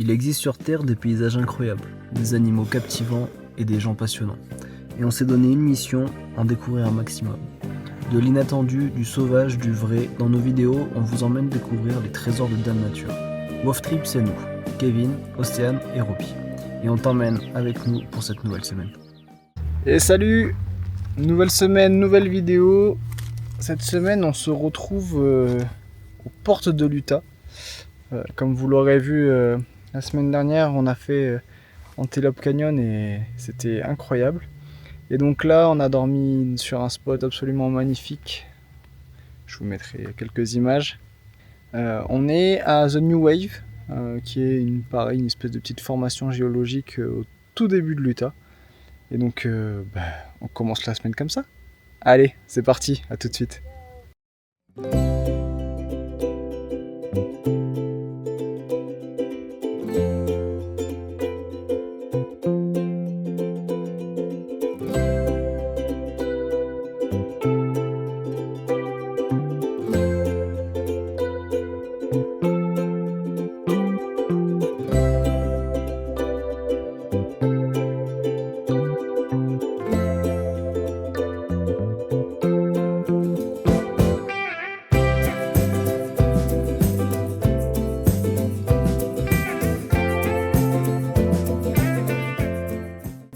Il existe sur Terre des paysages incroyables, des animaux captivants et des gens passionnants. Et on s'est donné une mission, en découvrir un maximum. De l'inattendu, du sauvage, du vrai, dans nos vidéos, on vous emmène découvrir les trésors de Dame Nature. Wolf Trip, c'est nous, Kevin, Océane et Roby. Et on t'emmène avec nous pour cette nouvelle semaine. Et salut! Nouvelle semaine, nouvelle vidéo. Cette semaine, on se retrouve aux portes de l'Utah. Comme vous l'aurez vu la semaine dernière, on a fait Antelope Canyon et c'était incroyable. Et donc là, on a dormi sur un spot absolument magnifique. Je vous mettrai quelques images. On est à The New Wave, qui est une espèce de petite formation géologique au tout début de l'Utah. Et donc, on commence la semaine comme ça. Allez, c'est parti, à tout de suite.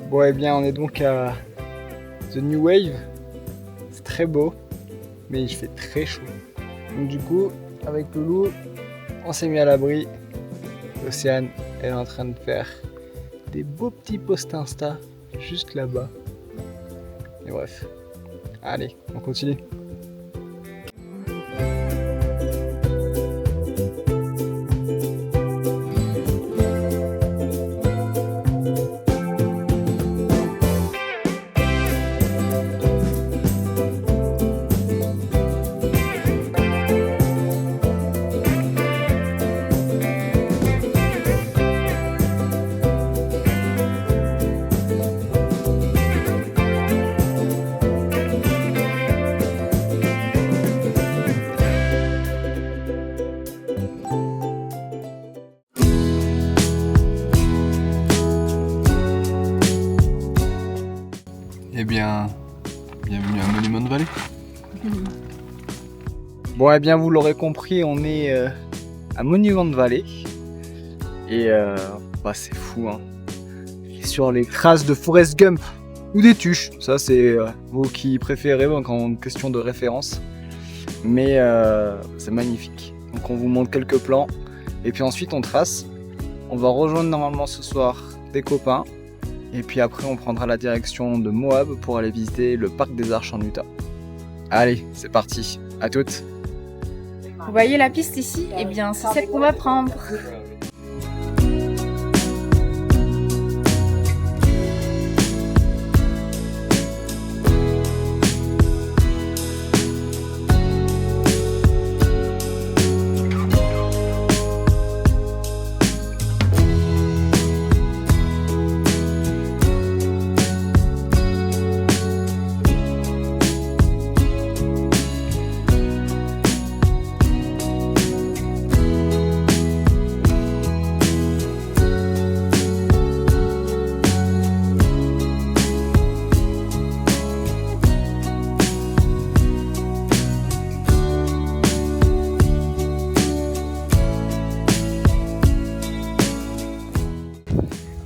Bon, eh bien, on est donc à The New Wave. C'est très beau, mais il fait très chaud. Donc du coup, avec Loulou, on s'est mis à l'abri. Océane, elle est en train de faire des beaux petits posts Insta juste là-bas. Et bref, allez, on continue. Eh bien, bienvenue à Monument Valley. Bon, eh bien, vous l'aurez compris, on est à Monument Valley. Et c'est fou, hein. Sur les traces de Forrest Gump ou des tuches. Ça, c'est vous qui préférez en question de référence. Mais c'est magnifique. Donc, on vous montre quelques plans. Et puis ensuite, on trace. On va rejoindre normalement ce soir des copains. Et puis après, on prendra la direction de Moab pour aller visiter le parc des Arches en Utah. Allez, c'est parti. À toutes. Vous voyez la piste ici? Eh bien, c'est celle qu'on va prendre.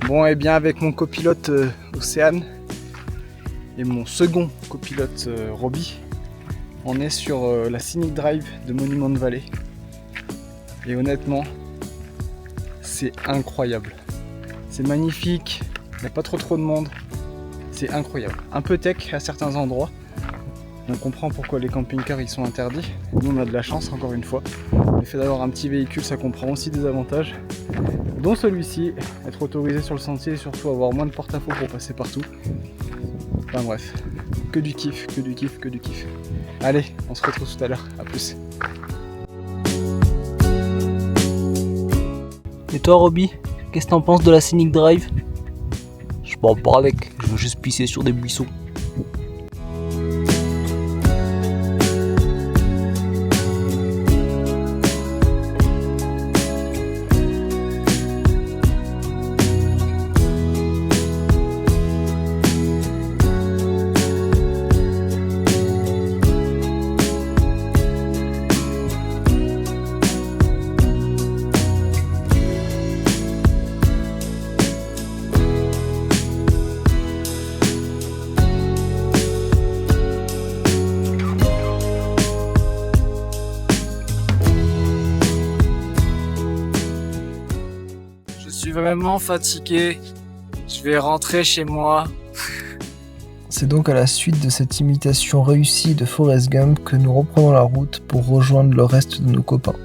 Bon, et bien avec mon copilote Océane et mon second copilote Roby, on est sur la Scenic Drive de Monument Valley. Et honnêtement, c'est incroyable. C'est magnifique, il n'y a pas trop de monde. C'est incroyable. Un peu tech à certains endroits. On comprend pourquoi les camping-cars ils sont interdits. Nous on a de la chance encore une fois. Le fait d'avoir un petit véhicule, ça comprend aussi des avantages, dont celui-ci, être autorisé sur le sentier et surtout avoir moins de porte-à-faux pour passer partout. Enfin bref, que du kiff, que du kiff, que du kiff. Allez, on se retrouve tout à l'heure, à plus. Et toi Roby, qu'est-ce que t'en penses de la Scenic Drive? Je peux en parler, je veux juste pisser sur des buissons. suis vraiment fatigué. Je vais rentrer chez moi. C'est donc à la suite de cette imitation réussie de Forrest Gump que nous reprenons la route pour rejoindre le reste de nos copains.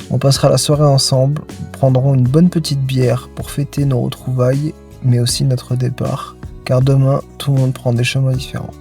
On passera la soirée ensemble, prendrons une bonne petite bière pour fêter nos retrouvailles, mais aussi notre départ, car demain, tout le monde prend des chemins différents.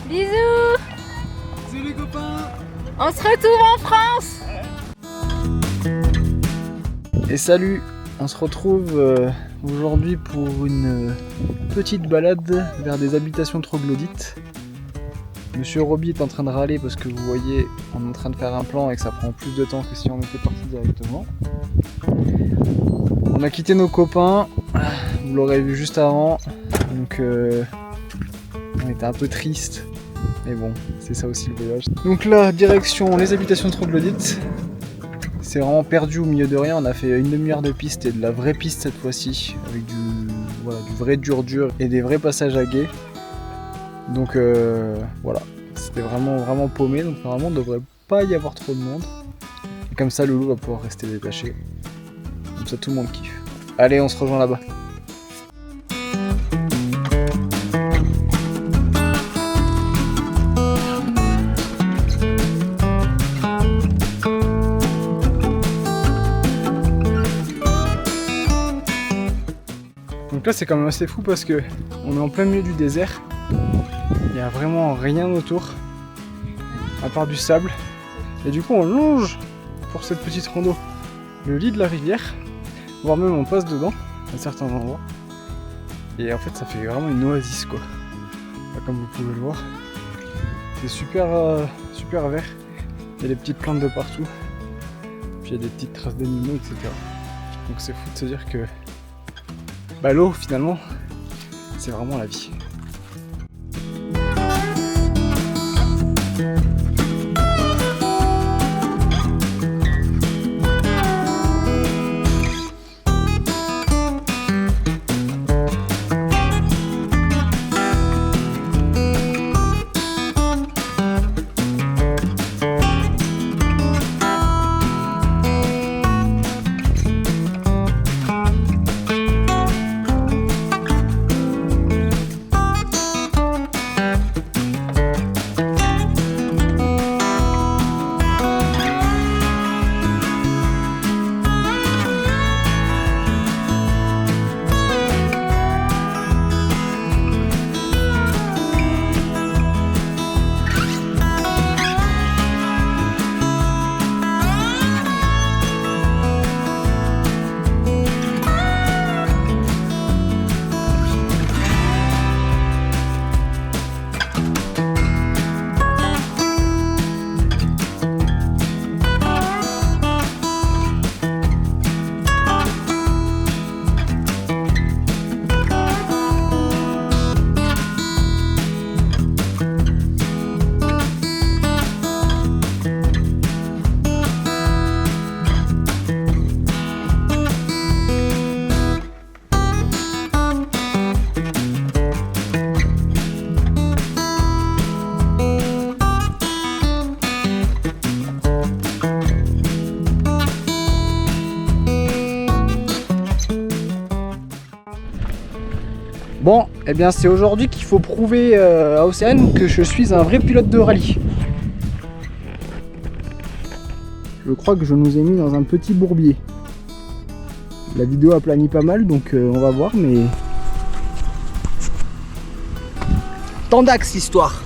Bisous. Salut les copains. On se retrouve en France. Et salut, on se retrouve aujourd'hui pour une petite balade vers des habitations troglodytes. Monsieur Roby est en train de râler parce que vous voyez, on est en train de faire un plan et que ça prend plus de temps que si on était parti directement. On a quitté nos copains, vous l'aurez vu juste avant, donc on était un peu triste. Mais bon, c'est ça aussi le voyage. Donc là, direction les habitations troglodytes. C'est vraiment perdu au milieu de rien. On a fait une demi-heure de piste et de la vraie piste cette fois-ci, avec du vrai dur et des vrais passages à gué. Donc voilà, c'était vraiment paumé. Donc normalement, il ne devrait pas y avoir trop de monde. Et comme ça, Loulou va pouvoir rester détaché. Comme ça, tout le monde kiffe. Allez, on se rejoint là-bas. Donc là c'est quand même assez fou parce que on est en plein milieu du désert. Il n'y a vraiment rien autour à part du sable. Et du coup on longe pour cette petite rando le lit de la rivière, voire même on passe dedans à certains endroits. Et en fait ça fait vraiment une oasis quoi. Là, comme vous pouvez le voir. C'est super vert. Il y a des petites plantes de partout. Puis il y a des petites traces d'animaux, etc. Donc c'est fou de se dire que l'eau finalement c'est vraiment la vie. Bon, eh bien c'est aujourd'hui qu'il faut prouver à Océane que je suis un vrai pilote de rallye. Je crois que je nous ai mis dans un petit bourbier. La vidéo a plani pas mal, donc on va voir, mais... Tendax histoire.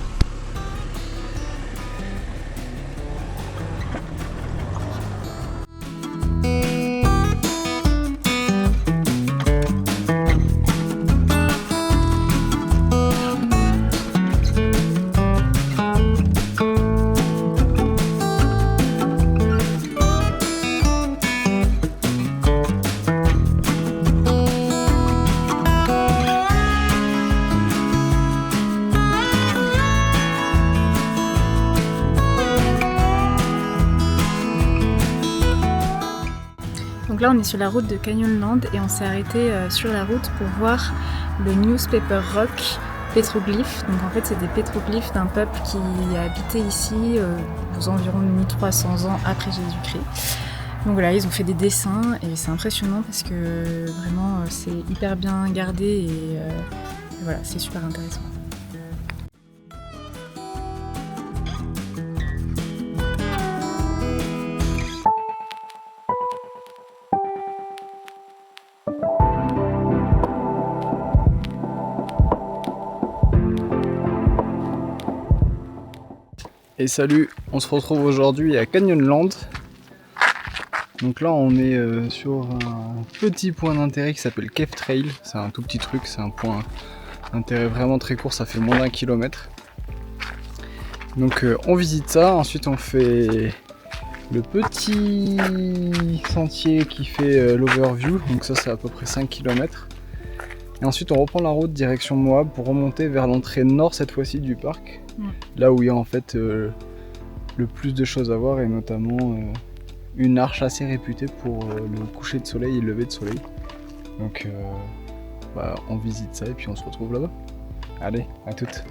Donc là on est sur la route de Canyonland et on s'est arrêté sur la route pour voir le Newspaper Rock pétroglyphes. Donc en fait c'est des pétroglyphes d'un peuple qui a habité ici aux environs 1300 ans après Jésus-Christ. Donc voilà, ils ont fait des dessins et c'est impressionnant parce que vraiment c'est hyper bien gardé et voilà, c'est super intéressant. Et salut, on se retrouve aujourd'hui à Canyonland. Donc là on est sur un petit point d'intérêt qui s'appelle Cave Trail. C'est un tout petit truc, c'est un point d'intérêt vraiment très court, ça fait moins d'1 kilomètre. Donc on visite ça, ensuite on fait le petit sentier qui fait l'overview, donc ça c'est à peu près 5 km. Et ensuite on reprend la route direction Moab pour remonter vers l'entrée nord cette fois-ci du parc. Là où il y a en fait le plus de choses à voir et notamment une arche assez réputée pour le coucher de soleil et le lever de soleil. Donc on visite ça et puis on se retrouve là-bas. Allez, à toutes.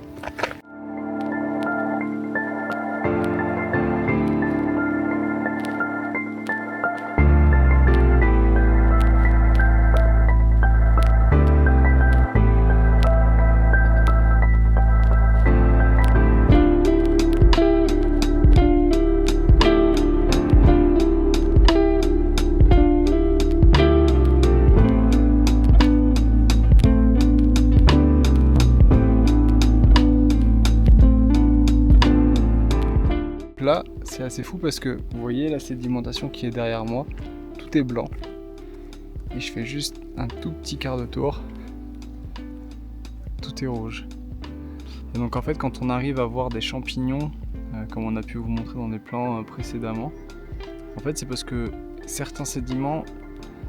Là, c'est assez fou parce que vous voyez la sédimentation qui est derrière moi, tout est blanc. Et je fais juste un tout petit quart de tour, tout est rouge. Et donc en fait quand on arrive à voir des champignons, comme on a pu vous montrer dans des plans précédemment, en fait c'est parce que certains sédiments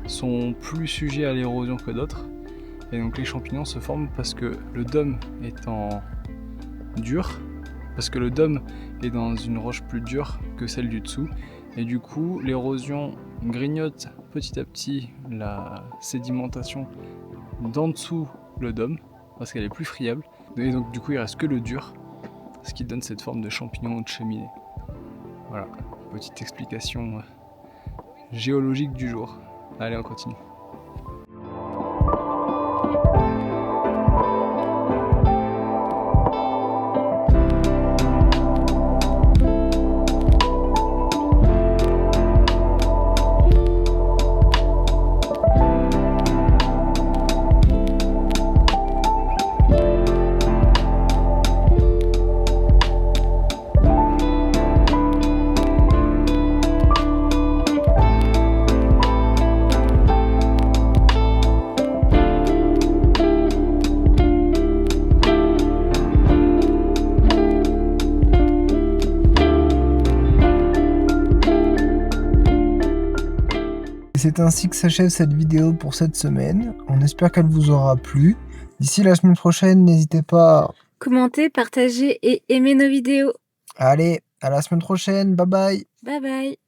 sont plus sujets à l'érosion que d'autres. Et donc les champignons se forment parce que le dôme étant dur, parce que le dôme est dans une roche plus dure que celle du dessous, et du coup l'érosion grignote petit à petit la sédimentation d'en dessous le dôme, parce qu'elle est plus friable, et donc du coup il reste que le dur, ce qui donne cette forme de champignon ou de cheminée. Voilà, petite explication géologique du jour. Allez, on continue. C'est ainsi que s'achève cette vidéo pour cette semaine. On espère qu'elle vous aura plu. D'ici la semaine prochaine, n'hésitez pas à Commentez, partagez et aimez nos vidéos. Allez, à la semaine prochaine. Bye bye. Bye bye.